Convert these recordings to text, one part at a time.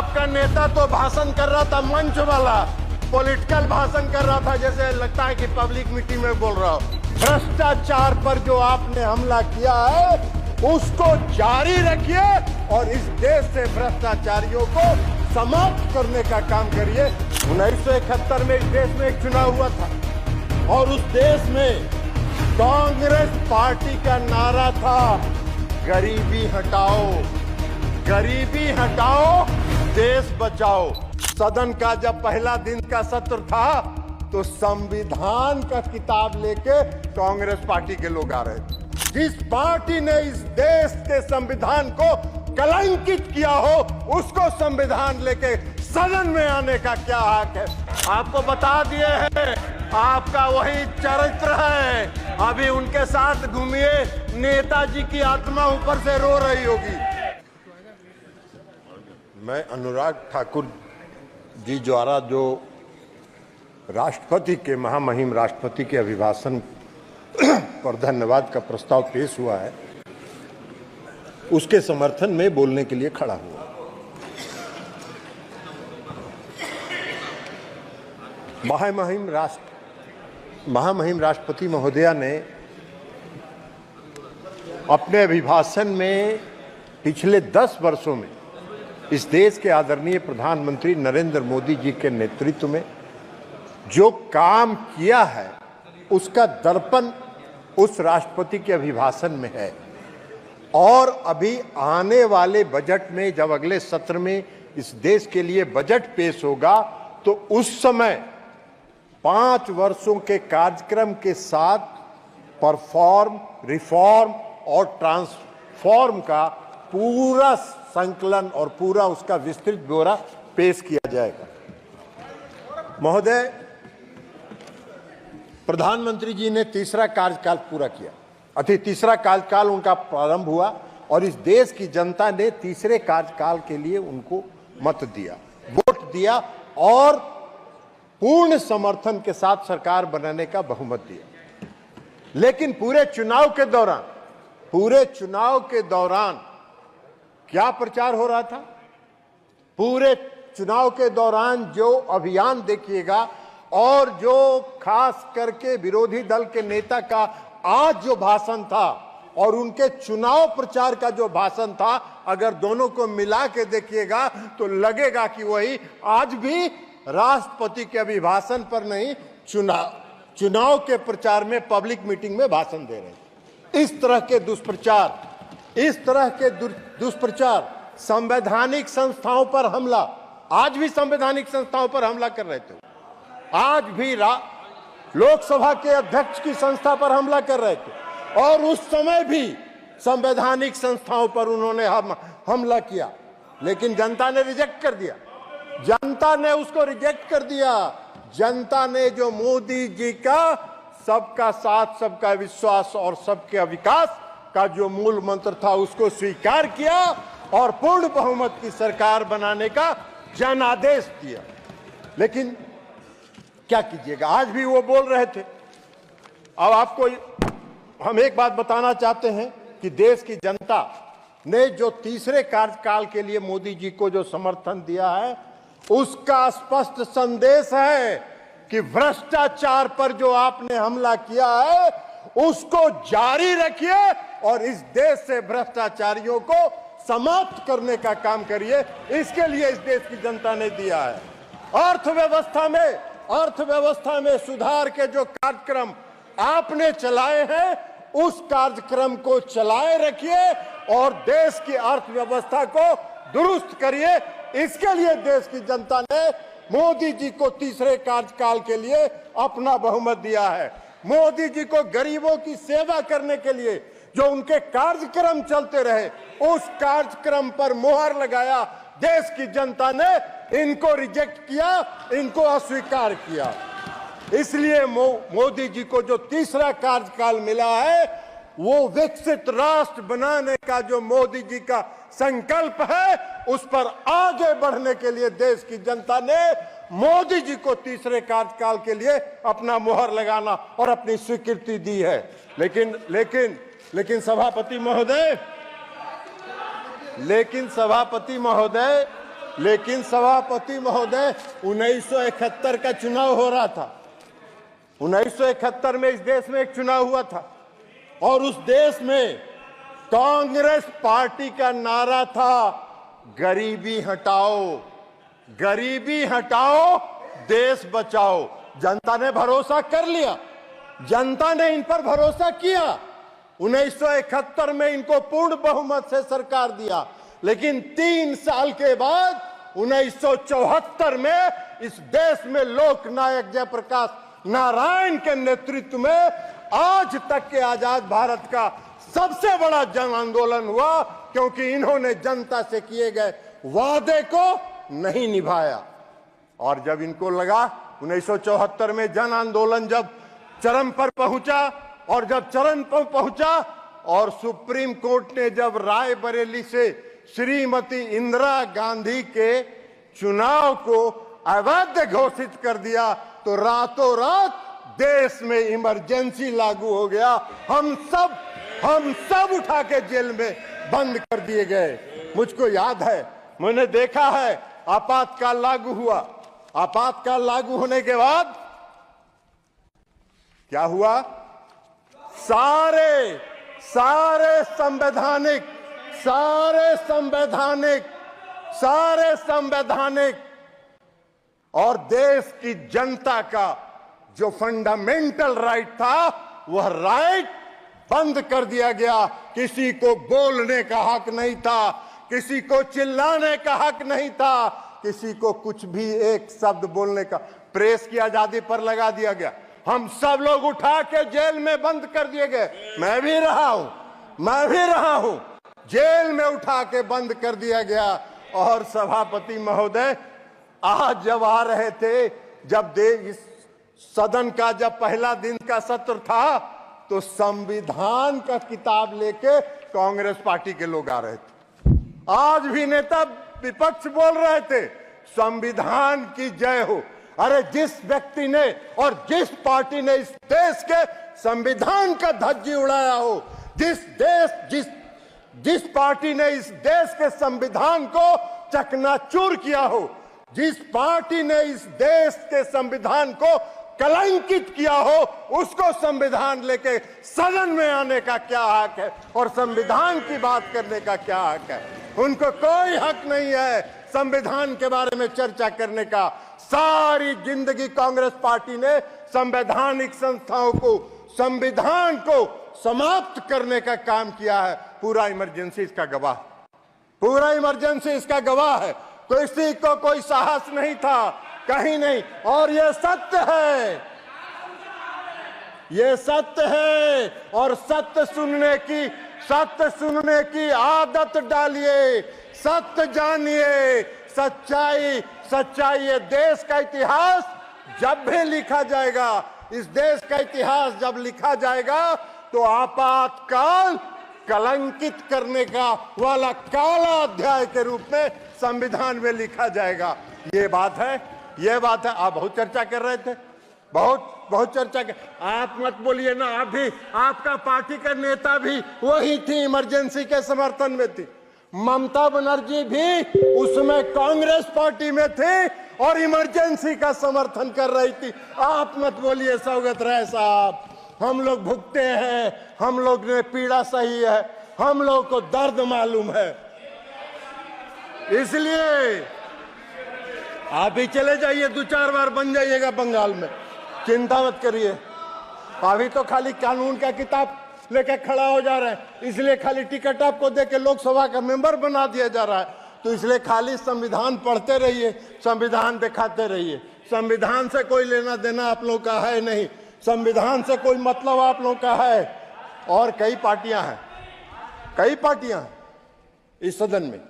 आपका नेता तो भाषण कर रहा था, मंच वाला पॉलिटिकल भाषण कर रहा था, जैसे लगता है कि पब्लिक मीटिंग में बोल रहा हूं। भ्रष्टाचार पर जो आपने हमला किया है उसको जारी रखिए और इस देश से भ्रष्टाचारियों को समाप्त करने का काम करिए। 1971 में इस देश में एक चुनाव हुआ था और उस देश में कांग्रेस पार्टी का नारा था, गरीबी हटाओ, गरीबी हटाओ, देश बचाओ। सदन का जब पहला दिन का सत्र था तो संविधान का किताब लेके कांग्रेस पार्टी के लोग आ रहे थे। जिस पार्टी ने इस देश के संविधान को कलंकित किया हो उसको संविधान लेके सदन में आने का क्या हक है? आपको बता दिए हैं, आपका वही चरित्र है। अभी उनके साथ घूमिए, नेताजी की आत्मा ऊपर से रो रही होगी। मैं अनुराग ठाकुर जी द्वारा जो राष्ट्रपति के महामहिम राष्ट्रपति के अभिभाषण पर धन्यवाद का प्रस्ताव पेश हुआ है, उसके समर्थन में बोलने के लिए खड़ा हुआ। महामहिम राष्ट्रपति महोदया ने अपने अभिभाषण में पिछले 10 वर्षों में इस देश के आदरणीय प्रधानमंत्री नरेंद्र मोदी जी के नेतृत्व में जो काम किया है उसका दर्पण उस राष्ट्रपति के अभिभाषण में है। और अभी आने वाले बजट में, जब अगले सत्र में इस देश के लिए बजट पेश होगा, तो उस समय 5 वर्षों के कार्यक्रम के साथ परफॉर्म, रिफॉर्म और ट्रांसफॉर्म का पूरा संकलन और पूरा उसका विस्तृत ब्यौरा पेश किया जाएगा। महोदय, प्रधानमंत्री जी ने तीसरा कार्यकाल पूरा किया, तीसरा कार्यकाल उनका प्रारंभ हुआ और इस देश की जनता ने तीसरे कार्यकाल के लिए उनको मत दिया, वोट दिया और पूर्ण समर्थन के साथ सरकार बनाने का बहुमत दिया। लेकिन पूरे चुनाव के दौरान क्या प्रचार हो रहा था? पूरे चुनाव के दौरान जो अभियान देखिएगा और जो खास करके विरोधी दल के नेता का आज जो भाषण था और उनके चुनाव प्रचार का जो भाषण था, अगर दोनों को मिला के देखिएगा तो लगेगा कि वही आज भी राष्ट्रपति के अभिभाषण पर नहीं, चुनाव के प्रचार में, पब्लिक मीटिंग में भाषण दे रहे हैं। इस तरह के दुष्प्रचार, संवैधानिक संस्थाओं पर हमला, आज भी संवैधानिक संस्थाओं पर हमला कर रहे थे। आज भी लोकसभा के अध्यक्ष की संस्था पर हमला कर रहे थे और उस समय भी संवैधानिक संस्थाओं पर उन्होंने हमला किया, लेकिन जनता ने रिजेक्ट कर दिया। जनता ने उसको रिजेक्ट कर दिया। जनता ने जो मोदी जी का सबका साथ, सबका विश्वास और सबके विकास का जो मूल मंत्र था उसको स्वीकार किया और पूर्ण बहुमत की सरकार बनाने का जनादेश दिया। लेकिन क्या कीजिएगा, आज भी वो बोल रहे थे। अब आपको हम एक बात बताना चाहते हैं कि देश की जनता ने जो तीसरे कार्यकाल के लिए मोदी जी को जो समर्थन दिया है उसका स्पष्ट संदेश है कि भ्रष्टाचार पर जो आपने हमला किया है उसको जारी रखिए और इस देश से भ्रष्टाचारियों को समाप्त करने का काम करिए। इसके लिए इस देश की जनता ने दिया है। अर्थव्यवस्था में सुधार के जो कार्यक्रम आपने चलाए हैं उस कार्यक्रम को चलाए रखिए और देश की अर्थव्यवस्था को दुरुस्त करिए। इसके लिए देश की जनता ने मोदी जी को तीसरे कार्यकाल के लिए अपना बहुमत दिया है। मोदी जी को गरीबों की सेवा करने के लिए जो उनके कार्यक्रम चलते रहे उस कार्यक्रम पर मोहर लगाया। देश की जनता ने इनको रिजेक्ट किया, इनको अस्वीकार किया। इसलिए मोदी जी को जो तीसरा कार्यकाल मिला है वो विकसित राष्ट्र बनाने का जो मोदी जी का संकल्प है उस पर आगे बढ़ने के लिए देश की जनता ने मोदी जी को तीसरे कार्यकाल के लिए अपना मोहर लगाना और अपनी स्वीकृति दी है। लेकिन सभापति महोदय, लेकिन सभापति महोदय 1971 का चुनाव हो रहा था। 1971 में इस देश में एक चुनाव हुआ था और उस देश में कांग्रेस पार्टी का नारा था गरीबी हटाओ, गरीबी हटाओ, देश बचाओ। जनता ने भरोसा कर लिया, जनता ने इन पर भरोसा किया। 1971 में इनको पूर्ण बहुमत से सरकार दिया, लेकिन 3 साल के बाद 1974 में इस देश में लोकनायक जयप्रकाश नारायण के नेतृत्व में आज तक के आजाद भारत का सबसे बड़ा जन आंदोलन हुआ, क्योंकि इन्होंने जनता से किए गए वादे को नहीं निभाया। और जब इनको लगा 1974 में जन आंदोलन जब चरम पर पहुंचा, और जब चरम पर पहुंचा और सुप्रीम कोर्ट ने जब रायबरेली से श्रीमती इंदिरा गांधी के चुनाव को अवैध घोषित कर दिया, तो रातों रात देश में इमरजेंसी लागू हो गया। हम सब उठा के जेल में बंद कर दिए गए। मुझको याद है, मैंने देखा है, आपातकाल लागू हुआ। आपातकाल लागू होने के बाद क्या हुआ? सारे संवैधानिक और देश की जनता का जो फंडामेंटल राइट था, वह राइट बंद कर दिया गया। किसी को बोलने का हक नहीं था, किसी को चिल्लाने का हक नहीं था, किसी को कुछ भी एक शब्द बोलने का, प्रेस की आजादी पर लगा दिया गया। हम सब लोग उठा के जेल में बंद कर दिए गए। मैं भी रहा हूं, जेल में उठा के बंद कर दिया गया। और सभापति महोदय, आज जब आ रहे थे, जब इस सदन का जब पहला दिन का सत्र था, तो संविधान का किताब लेके कांग्रेस पार्टी के लोग आ रहे थे। आज भी नेता विपक्ष बोल रहे थे संविधान की जय हो। अरे जिस व्यक्ति ने और जिस पार्टी ने इस देश के संविधान का धज्जी उड़ाया हो, जिस पार्टी ने इस देश के संविधान को चकनाचूर किया हो, जिस पार्टी ने इस देश के संविधान को कलंकित किया हो, उसको संविधान लेके सदन में आने का क्या हक है और संविधान की बात करने का क्या हक है? उनको कोई हक नहीं है संविधान के बारे में चर्चा करने का। सारी जिंदगी कांग्रेस पार्टी ने संवैधानिक संस्थाओं को, संविधान को समाप्त करने का काम किया है। पूरा इमरजेंसी इसका गवाह है। किसी को कोई साहस नहीं था, कहीं नहीं। और ये सत्य है और सत्य सुनने की आदत डालिए, सत्य जानिए, सच्चाई। ये देश का इतिहास जब भी लिखा जाएगा, इस देश का इतिहास जब लिखा जाएगा, तो आपातकाल कलंकित करने का वाला काला अध्याय के रूप में संविधान में लिखा जाएगा। ये बात है। आप बहुत चर्चा कर रहे थे, बहुत चर्चा कर। आप मत बोलिए ना, आप भी, आपका पार्टी का नेता भी वही थी, इमरजेंसी के समर्थन में थी। ममता बनर्जी भी उसमें कांग्रेस पार्टी में थे और इमरजेंसी का समर्थन कर रही थी। आप मत बोलिए सौगत राय साहब, हम लोग भुगते हैं, हम लोग ने पीड़ा सही है, हम लोग को दर्द मालूम है। इसलिए आप भी चले जाइए, 2-4 बार बन जाइएगा बंगाल में, चिंता मत करिए। अभी तो खाली कानून का किताब लेके खड़ा हो जा रहे हैं, इसलिए खाली टिकट आपको देके लोकसभा का मेंबर बना दिया जा रहा है। तो इसलिए खाली संविधान पढ़ते रहिए, संविधान दिखाते रहिए। संविधान से कोई लेना देना आप लोग का है नहीं, संविधान से कोई मतलब आप लोग का है। और कई पार्टियां हैं इस सदन में,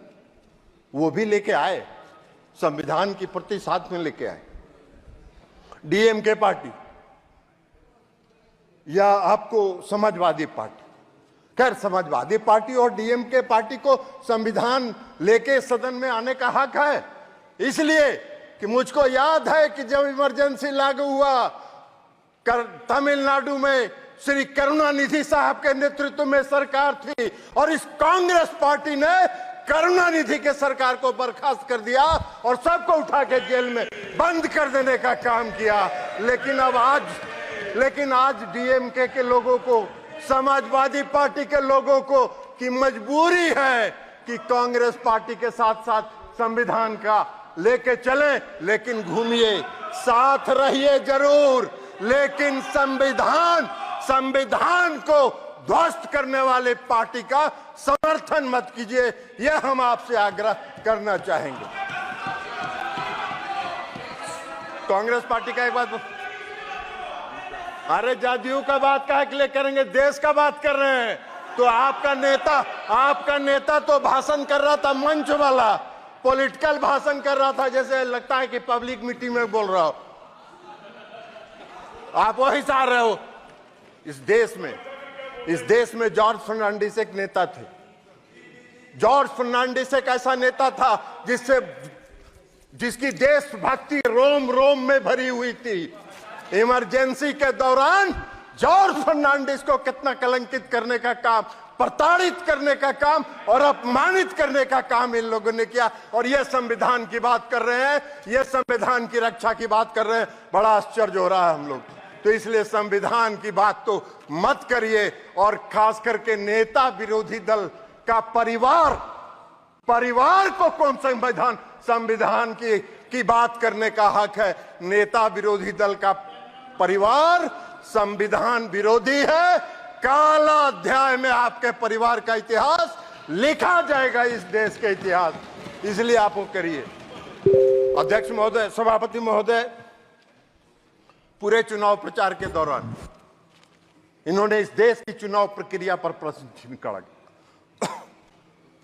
वो भी लेके आए, संविधान की प्रति साथ में लेके आए। डीएमके पार्टी या आपको समाजवादी पार्टी, खैर समाजवादी पार्टी और डीएमके पार्टी को संविधान लेके सदन में आने का हक है, इसलिए कि मुझको याद है कि जब इमरजेंसी लागू हुआ तमिलनाडु में श्री करुणानिधि साहब के नेतृत्व में सरकार थी और इस कांग्रेस पार्टी ने करुणानिधि के सरकार को बर्खास्त कर दिया और सबको उठा के जेल में बंद कर देने का काम किया। लेकिन आज डीएमके के लोगों को, समाजवादी पार्टी के लोगों को की मजबूरी है कि कांग्रेस पार्टी के साथ साथ संविधान का लेके चले, लेकिन घूमिए, साथ रहिए जरूर, लेकिन संविधान को ध्वस्त करने वाले पार्टी का समर्थन मत कीजिए। यह हम आपसे आग्रह करना चाहेंगे। कांग्रेस पार्टी का एक बात, अरे जादियों का बात काहे के लिए करेंगे, देश का बात कर रहे हैं। तो आपका नेता तो भाषण कर रहा था, मंच वाला पॉलिटिकल भाषण कर रहा था, जैसे लगता है कि पब्लिक मीटिंग में बोल रहा हो। आप वही चाह रहे हो। इस देश में जॉर्ज फर्नांडिस एक नेता थे। जॉर्ज फर्नांडिस एक ऐसा नेता था जिसकी देशभक्ति रोम रोम में भरी हुई थी। इमरजेंसी के दौरान जॉर्ज फर्नांडिस को कितना कलंकित करने का काम, प्रताड़ित करने का काम और अपमानित करने का काम इन लोगों ने किया। और ये संविधान की बात कर रहे हैं, ये संविधान की रक्षा की बात कर रहे हैं। बड़ा आश्चर्य हो रहा है हम लोग। तो इसलिए संविधान की बात तो मत करिए, और खास करके नेता विरोधी दल का परिवार को कौन संविधान की बात करने का हक है। नेता विरोधी दल का परिवार संविधान विरोधी है। काला अध्याय में आपके परिवार का इतिहास लिखा जाएगा, इस देश के इतिहास। इसलिए आप वो करिए। अध्यक्ष महोदय, सभापति महोदय, पूरे चुनाव प्रचार के दौरान इन्होंने इस देश की चुनाव प्रक्रिया पर प्रश्न चिन्ह खड़ा किया।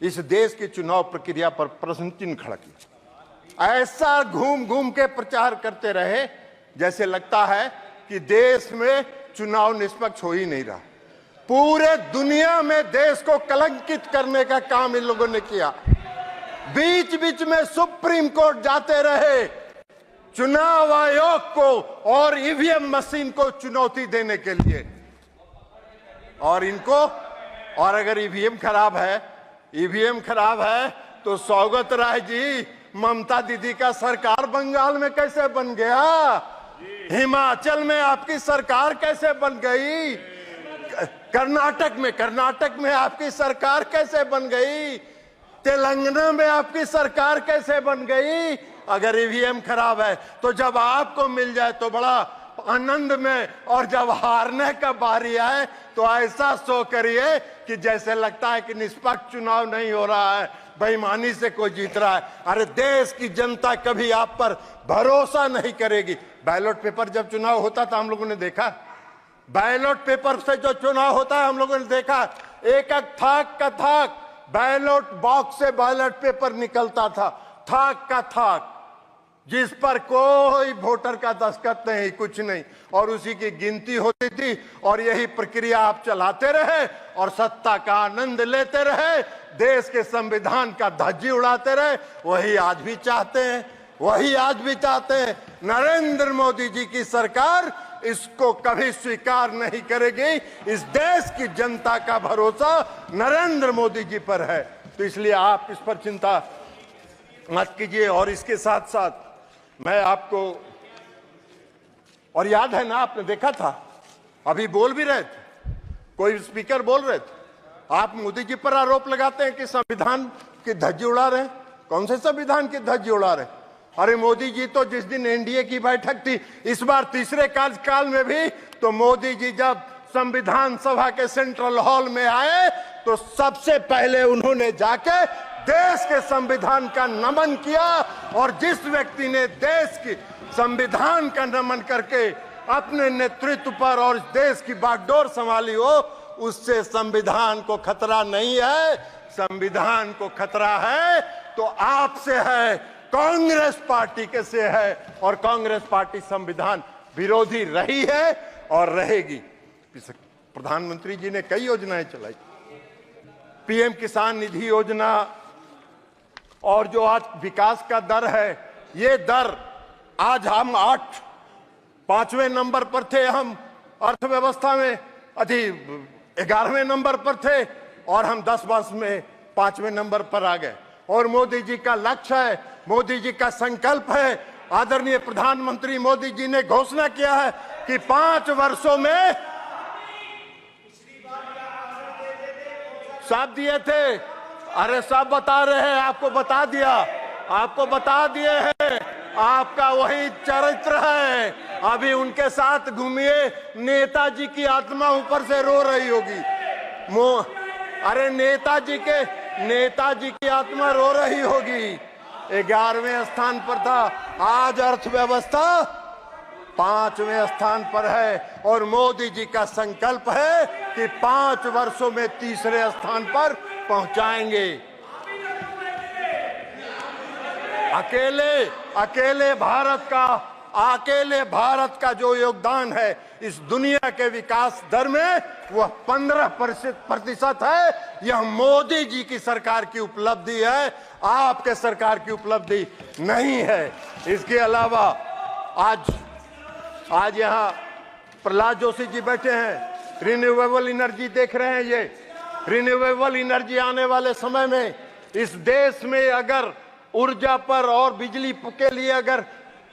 इस देश की चुनाव प्रक्रिया पर प्रश्न चिन्ह खड़ा किया। ऐसा घूम घूम के प्रचार करते रहे जैसे लगता है कि देश में चुनाव निष्पक्ष हो ही नहीं रहा। पूरे दुनिया में देश को कलंकित करने का काम इन लोगों ने किया। बीच बीच में सुप्रीम कोर्ट जाते रहे चुनाव आयोग को और ईवीएम मशीन को चुनौती देने के लिए। और अगर ईवीएम खराब है तो सौगत राय जी, ममता दीदी का सरकार बंगाल में कैसे बन गया? हिमाचल में आपकी सरकार कैसे बन गई? कर्नाटक में आपकी सरकार कैसे बन गई? तेलंगाना में आपकी सरकार कैसे बन गई? अगर ईवीएम खराब है तो जब आपको मिल जाए तो बड़ा आनंद में, और जब हारने का बारी आए तो ऐसा शो करिए कि जैसे लगता है कि निष्पक्ष चुनाव नहीं हो रहा है, बेईमानी से कोई जीत रहा है। अरे देश की जनता कभी आप पर भरोसा नहीं करेगी। बैलेट पेपर जब चुनाव होता था हम लोगों ने देखा, बैलेट पेपर से जो चुनाव होता है हम लोगों ने देखा, एक एक थाक का थाक बैलेट बॉक्स से बैलेट पेपर निकलता था, थाक का थाक, जिस पर कोई वोटर का दस्तखत नहीं, कुछ नहीं, और उसी की गिनती होती थी। और यही प्रक्रिया आप चलाते रहे और सत्ता का आनंद लेते रहे, देश के संविधान का धज्जी उड़ाते रहे। वही आज भी चाहते हैं। नरेंद्र मोदी जी की सरकार इसको कभी स्वीकार नहीं करेगी। इस देश की जनता का भरोसा नरेंद्र मोदी जी पर है। तो इसलिए आप इस पर चिंता मत कीजिए। और इसके साथ साथ मैं आपको, और याद है ना, आपने देखा था, अभी बोल भी रहे थे, कोई स्पीकर बोल रहे थे, आप मोदी जी पर आरोप लगाते हैं कि संविधान की धज्जी उड़ा रहे हैं। कौन से संविधान की धज्जी उड़ा रहे हैं? अरे मोदी जी तो जिस दिन एनडीए की बैठक थी, इस बार तीसरे कार्यकाल में भी, तो मोदी जी जब संविधान सभा के सेंट्रल हॉल में आए तो सबसे पहले उन्होंने जाके देश के संविधान का नमन किया। और जिस व्यक्ति ने देश की संविधान का नमन करके अपने नेतृत्व पर और देश की बागडोर संभाली हो, उससे संविधान को खतरा नहीं है। संविधान को खतरा है तो आपसे है, कांग्रेस पार्टी के से है। और कांग्रेस पार्टी संविधान विरोधी रही है और रहेगी। प्रधानमंत्री जी ने कई योजनाएं चलाई, पीएम किसान निधि योजना, और जो आज विकास का दर है, ये दर आज हम 5वें नंबर पर थे, हम अर्थव्यवस्था में 11वें नंबर पर थे, और हम 10 वर्ष में 5वें नंबर पर आ गए। और मोदी जी का लक्ष्य है, मोदी जी का संकल्प है, आदरणीय प्रधानमंत्री मोदी जी ने घोषणा किया है कि 5 वर्षों में सब दिए थे। अरे सब बता रहे हैं, आपको बता दिया, आपको बता दिए हैं। आपका वही चरित्र है। अभी उनके साथ घूमिए, नेताजी की आत्मा ऊपर से रो रही होगी। अरे नेताजी की आत्मा रो रही होगी। 11वें स्थान पर था, आज अर्थव्यवस्था 5वें स्थान पर है। और मोदी जी का संकल्प है कि 5 वर्षों में 3रे स्थान पर पहुंचाएंगे। अकेले भारत का जो योगदान है इस दुनिया के विकास दर में वह 15% है। यह मोदी जी की सरकार की उपलब्धि है, आपके सरकार की उपलब्धि नहीं है। इसके अलावा आज यहाँ प्रहलाद जोशी जी बैठे हैं, रिन्यूएबल एनर्जी देख रहे हैं। ये रिन्यूएबल एनर्जी आने वाले समय में इस देश में अगर ऊर्जा पर और बिजली के लिए अगर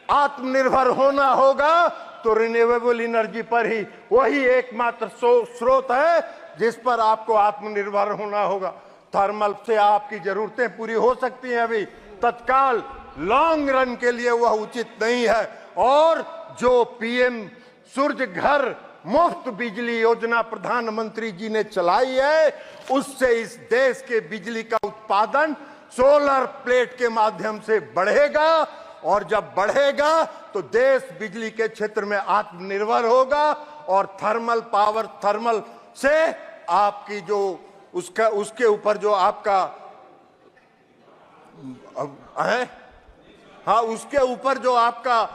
आत्मनिर्भर होना होगा तो रिन्यूएबल एनर्जी पर ही, वही एकमात्र स्रोत है जिस पर आपको आत्मनिर्भर होना होगा। थर्मल से आपकी जरूरतें पूरी हो सकती हैं, अभी तत्काल लॉन्ग रन के लिए वह उचित नहीं है। और जो पीएम सूर्य घर मुफ्त बिजली योजना प्रधानमंत्री जी ने चलाई है, उससे इस देश के बिजली का उत्पादन सोलर प्लेट के माध्यम से बढ़ेगा। और जब बढ़ेगा तो देश बिजली के क्षेत्र में आत्मनिर्भर होगा। और थर्मल से आपकी जो उसके ऊपर जो आपका है, हाँ, उसके ऊपर जो आपका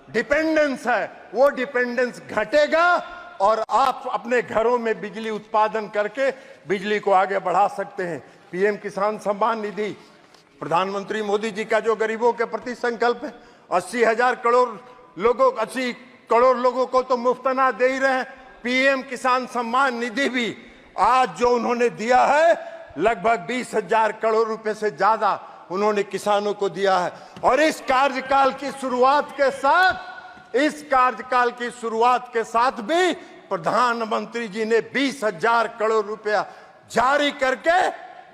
डिपेंडेंस है वो डिपेंडेंस घटेगा और आप अपने घरों में बिजली उत्पादन करके बिजली को आगे बढ़ा सकते हैं। पीएम किसान सम्मान निधि, प्रधानमंत्री मोदी जी का जो गरीबों के प्रति संकल्प है, 80 करोड़ लोगों को तो मुफ्त अनाज दे ही रहे हैं। पीएम किसान सम्मान निधि भी आज जो उन्होंने दिया है, लगभग 20,000 करोड़ रुपए से ज्यादा उन्होंने किसानों को दिया है। और इस कार्यकाल की शुरुआत के साथ भी प्रधानमंत्री जी ने 20,000 करोड़ रुपया जारी करके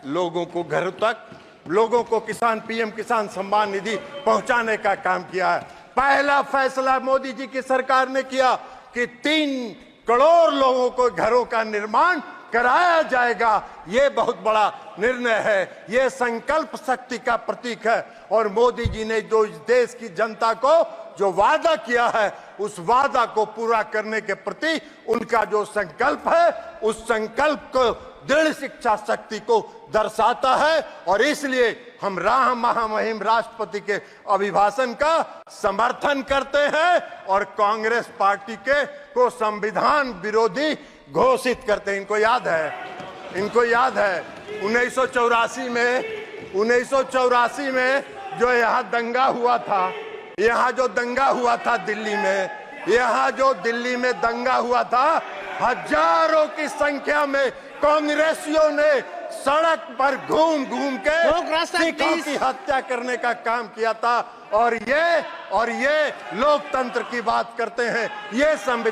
लोगों को घरों तक, लोगों को पीएम किसान सम्मान निधि पहुंचाने का काम किया है। पहला फैसला मोदी जी की सरकार ने किया कि 3 करोड़ लोगों को घरों का निर्माण कराया जाएगा। ये बहुत बड़ा निर्णय है, ये संकल्प शक्ति का प्रतीक है। और मोदी जी ने जो इस देश की जनता को जो वादा किया है, उस वादा को पूरा करने के प्रति उनका जो संकल्प है, उस संकल्प को दृढ़ शिक्षा शक्ति को दर्शाता है। और इसलिए हम महामहिम राष्ट्रपति के अभिभाषण का समर्थन करते हैं और कांग्रेस पार्टी को संविधान विरोधी घोषित करते हैं। इनको याद है 1984 में जो यहाँ दंगा हुआ था, दिल्ली में, दिल्ली में दंगा हुआ था, हजारों की संख्या में कांग्रेसियों ने सड़क पर घूम के सिखों की हत्या करने का काम किया था। और ये लोकतंत्र की बात करते हैं, ये संविधान